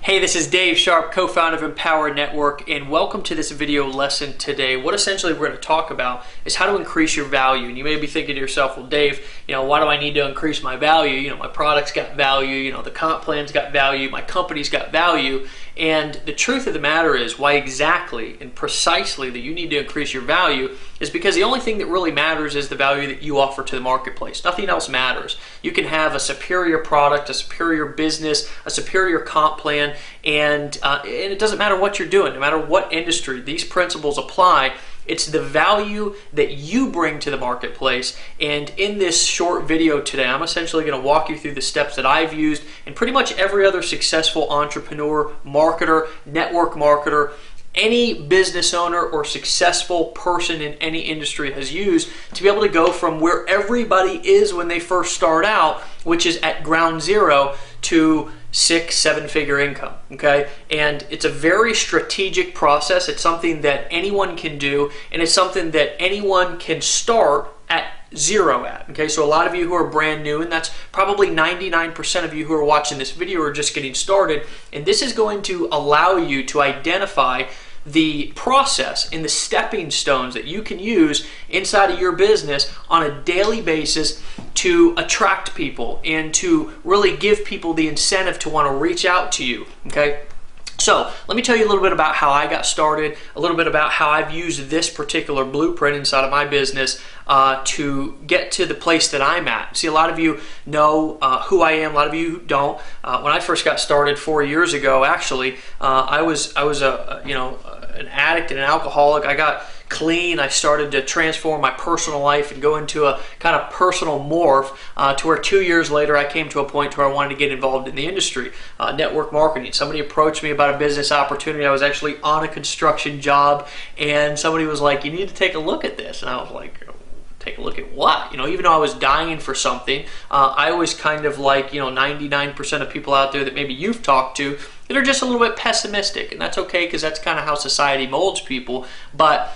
Hey, this is Dave Sharp, co-founder of Empower Network, and welcome to this video lesson today. What essentially we're going to talk about is how to increase your value. And you may be thinking to yourself, well, Dave, why do I need to increase my value? My product's got value, the comp plan's got value, my company's got value. And the truth of the matter is why exactly and precisely that you need to increase your value is because the only thing that really matters is the value that you offer to the marketplace. Nothing else matters. You can have a superior product, a superior business, a superior comp plan, and it doesn't matter what you're doing, no matter what industry, these principles apply. It's the value that you bring to the marketplace. And in this short video today, I'm essentially going to walk you through the steps that I've used and pretty much every other successful entrepreneur, marketer, network marketer, any business owner or successful person in any industry has used to be able to go from where everybody is when they first start out, which is at ground zero, to 6-7 figure income, okay? And it's a very strategic process. It's something that anyone can do, and it's something that anyone can start at zero at, okay? So a lot of you who are brand new, and that's probably 99% of you who are watching this video are just getting started, and this is going to allow you to identify the process and the stepping stones that you can use inside of your business on a daily basis to attract people and to really give people the incentive to want to reach out to you, okay? So let me tell you a little bit about how I got started, a little bit about how I've used this particular blueprint inside of my business to get to the place that I'm at. See, a lot of you know who I am, a lot of you don't. When I first got started 4 years ago, actually, I was an addict and an alcoholic. I got clean. I started to transform my personal life and go into a kind of personal morph to where 2 years later I came to a point where I wanted to get involved in the industry, network marketing. Somebody approached me about a business opportunity. I was actually on a construction job, and somebody was like, "You need to take a look at this." And I was like, take a look at what? Even though I was dying for something, I was kind of like 99% of people out there that maybe you've talked to that are just a little bit pessimistic, and that's okay because that's kind of how society molds people. But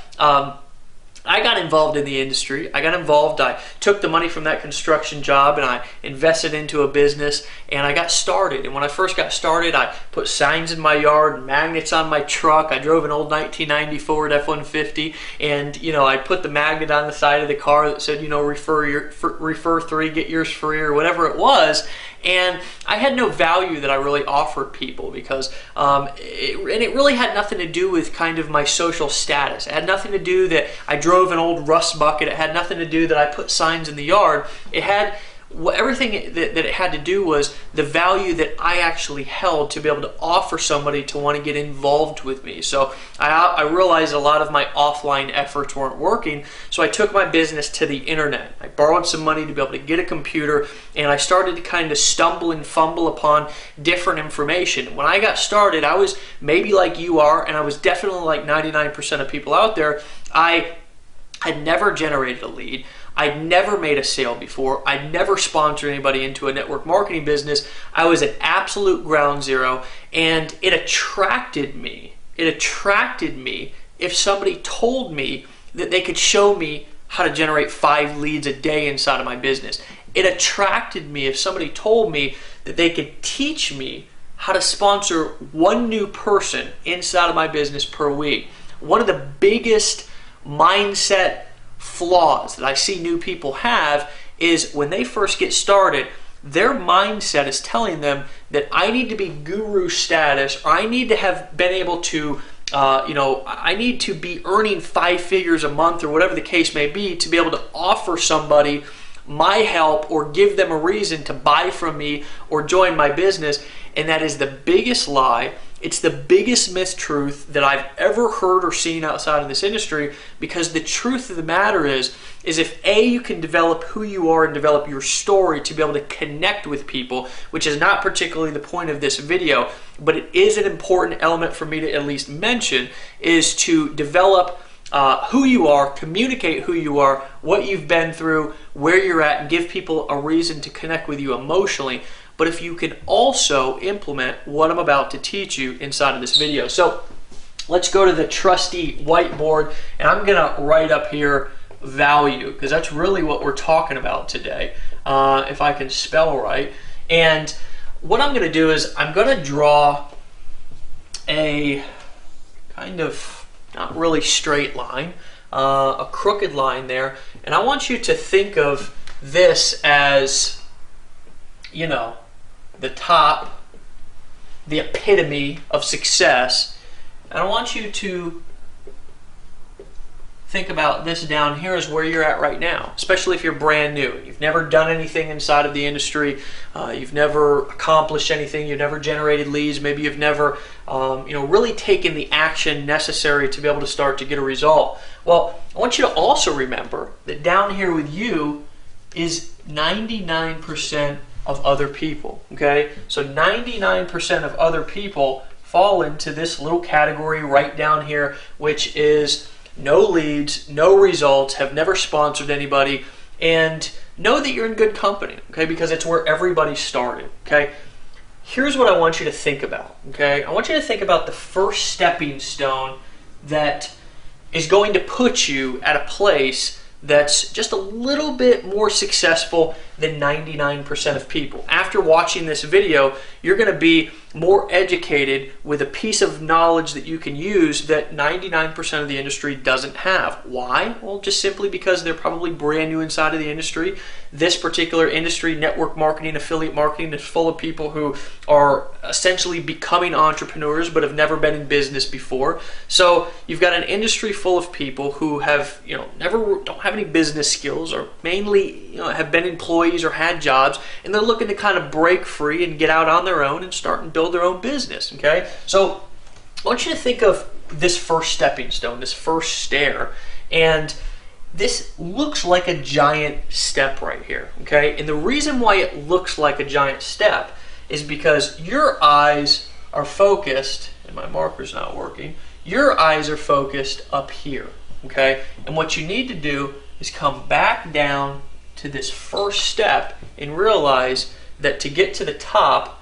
I got involved in the industry. I took the money from that construction job and I invested into a business, and I got started. And when I first got started, I put signs in my yard, magnets on my truck. I drove an old 1990 Ford F-150, and I put the magnet on the side of the car that said, refer 3, get yours free, or whatever it was. And I had no value that I really offered people because it really had nothing to do with kind of my social status. It had nothing to do that I drove an old rust bucket. It had nothing to do that I put signs in the yard. It had everything that it had to do was the value that I actually held to be able to offer somebody to want to get involved with me. So I realized a lot of my offline efforts weren't working, so I took my business to the internet. I borrowed some money to be able to get a computer, and I started to kind of stumble and fumble upon different information. When I got started, I was maybe like you are, and I was definitely like 99% of people out there. I had never generated a lead. I'd never made a sale before. I'd never sponsored anybody into a network marketing business. I was at absolute ground zero, and it attracted me. It attracted me if somebody told me that they could show me how to generate 5 leads a day inside of my business. It attracted me if somebody told me that they could teach me how to sponsor 1 new person inside of my business per week. One of the biggest mindset flaws that I see new people have is when they first get started, their mindset is telling them that I need to be guru status, or I need to have been able to I need to be earning 5 figures a month, or whatever the case may be, to be able to offer somebody my help or give them a reason to buy from me or join my business. And that is the biggest lie. It's the biggest mistruth that I've ever heard or seen outside of this industry, because the truth of the matter is if A, you can develop who you are and develop your story to be able to connect with people, which is not particularly the point of this video, but it is an important element for me to at least mention, is to develop who you are, communicate who you are, what you've been through, where you're at, and give people a reason to connect with you emotionally. But if you can also implement what I'm about to teach you inside of this video. So let's go to the trusty whiteboard, and I'm gonna write up here value, because that's really what we're talking about today, if I can spell right. And what I'm gonna do is I'm gonna draw a kind of not really straight line, a crooked line there, and I want you to think of this as, you know, the top, the epitome of success. And I want you to think about this down here as where you're at right now, especially if you're brand new. You've never done anything inside of the industry. You've never accomplished anything. You've never generated leads. Maybe you've never really taken the action necessary to be able to start to get a result. Well, I want you to also remember that down here with you is 99% of other people, okay? So 99% of other people fall into this little category right down here, which is no leads, no results, have never sponsored anybody, and know that you're in good company, okay? Because it's where everybody started, okay? Here's what I want you to think about, okay? I want you to think about the first stepping stone that is going to put you at a place that's just a little bit more successful than 99% of people. After watching this video, you're going to be more educated with a piece of knowledge that you can use that 99% of the industry doesn't have. Why? Well, just simply because they're probably brand new inside of the industry. This particular industry, network marketing, affiliate marketing, is full of people who are essentially becoming entrepreneurs but have never been in business before. So you've got an industry full of people who have, don't have any business skills, or mainly, have been employees or had jobs, and they're looking to kind of break free and get out on their own and start and build their own business, okay? So I want you to think of this first stepping stone, this first stair, and this looks like a giant step right here, okay? And the reason why it looks like a giant step is because your eyes are focused, and my marker's not working, your eyes are focused up here, okay? And what you need to do is come back down to this first step and realize that to get to the top,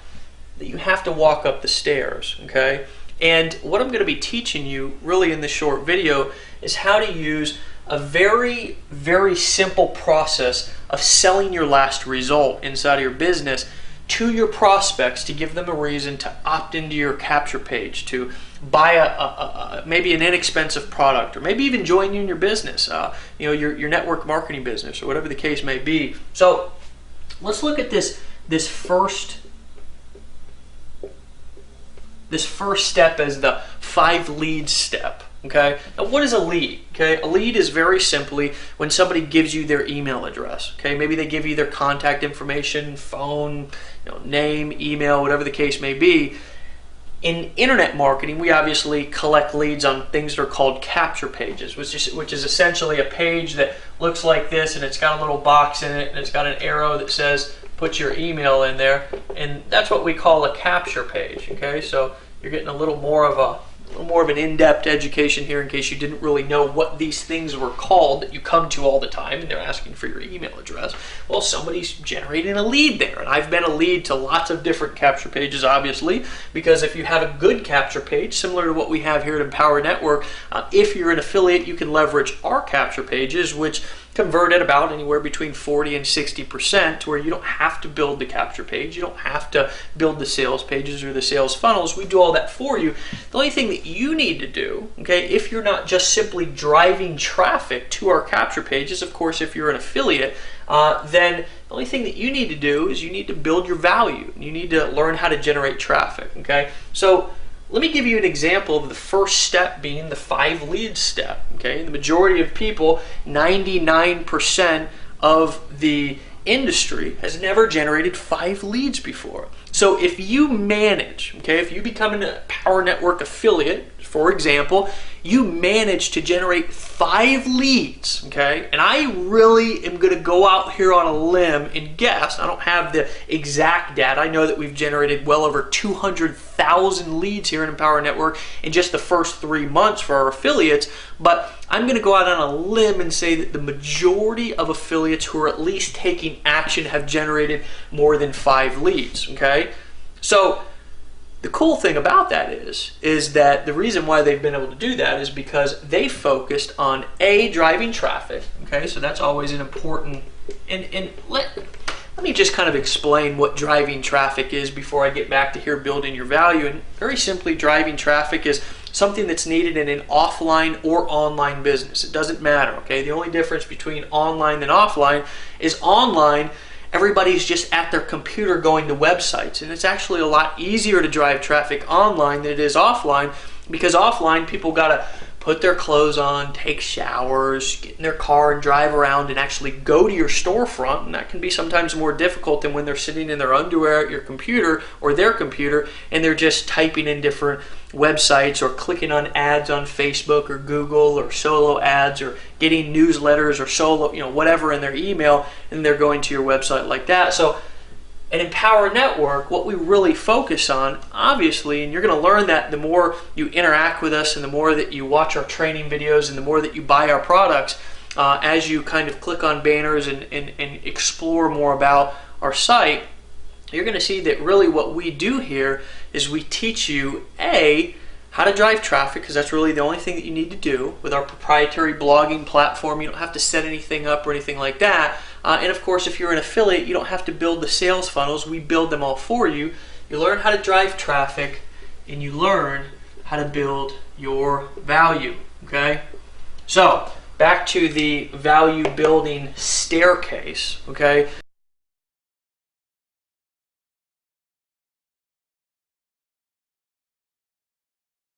that you have to walk up the stairs, okay? And what I'm going to be teaching you really in this short video is how to use a very, very simple process of selling your last result inside of your business to your prospects to give them a reason to opt into your capture page, to buy maybe an inexpensive product, or maybe even join you in your business, your network marketing business, or whatever the case may be. So let's look at this first step as the 5 leads step. Okay. Now, what is a lead? Okay, a lead is very simply when somebody gives you their email address. Okay, maybe they give you their contact information, phone, name, email, whatever the case may be. In internet marketing, we obviously collect leads on things that are called capture pages, which is essentially a page that looks like this, and it's got a little box in it, and it's got an arrow that says put your email in there, and that's what we call a capture page. Okay, so you're getting a little more of an in-depth education here in case you didn't really know what these things were called that you come to all the time and they're asking for your email address. Well, somebody's generating a lead there, and I've been a lead to lots of different capture pages, obviously, because if you have a good capture page, similar to what we have here at Empower Network, if you're an affiliate, you can leverage our capture pages, which convert at about anywhere between 40 and 60%, to where you don't have to build the capture page, you don't have to build the sales pages or the sales funnels. We do all that for you. The only thing that you need to do, okay, if you're not just simply driving traffic to our capture pages, of course, if you're an affiliate, then the only thing that you need to do is you need to build your value. You need to learn how to generate traffic, okay? So let me give you an example of the first step being the 5 leads step. Okay, the majority of people, 99% of the industry, has never generated 5 leads before. So if you manage, okay, if you become a Power Network affiliate, for example, you manage to generate 5 leads, okay, and I really am going to go out here on a limb and guess, I don't have the exact data, I know that we've generated well over 200,000 leads here in Empower Network in just the first 3 months for our affiliates, but I'm going to go out on a limb and say that the majority of affiliates who are at least taking action have generated more than 5 leads, okay? So the cool thing about that is that the reason why they've been able to do that is because they focused on driving traffic, okay? So that's always an important, and let me just kind of explain what driving traffic is before I get back to here building your value. And very simply, driving traffic is something that's needed in an offline or online business. It doesn't matter, okay? The only difference between online and offline is online, everybody's just at their computer going to websites, and it's actually a lot easier to drive traffic online than it is offline, because offline people gotta put their clothes on, take showers, get in their car and drive around and actually go to your storefront, and that can be sometimes more difficult than when they're sitting in their underwear at your computer or their computer and they're just typing in different websites or clicking on ads on Facebook or Google or solo ads or getting newsletters or solo, whatever in their email, and they're going to your website like that. So an Empower Network, what we really focus on, obviously, and you're going to learn that the more you interact with us and the more that you watch our training videos and the more that you buy our products, as you kind of click on banners and explore more about our site, you're going to see that really what we do here is we teach you, A, how to drive traffic, because that's really the only thing that you need to do with our proprietary blogging platform. You don't have to set anything up or anything like that. And of course, if you're an affiliate, you don't have to build the sales funnels. We build them all for you. You learn how to drive traffic, and you learn how to build your value, okay? So back to the value building staircase, okay?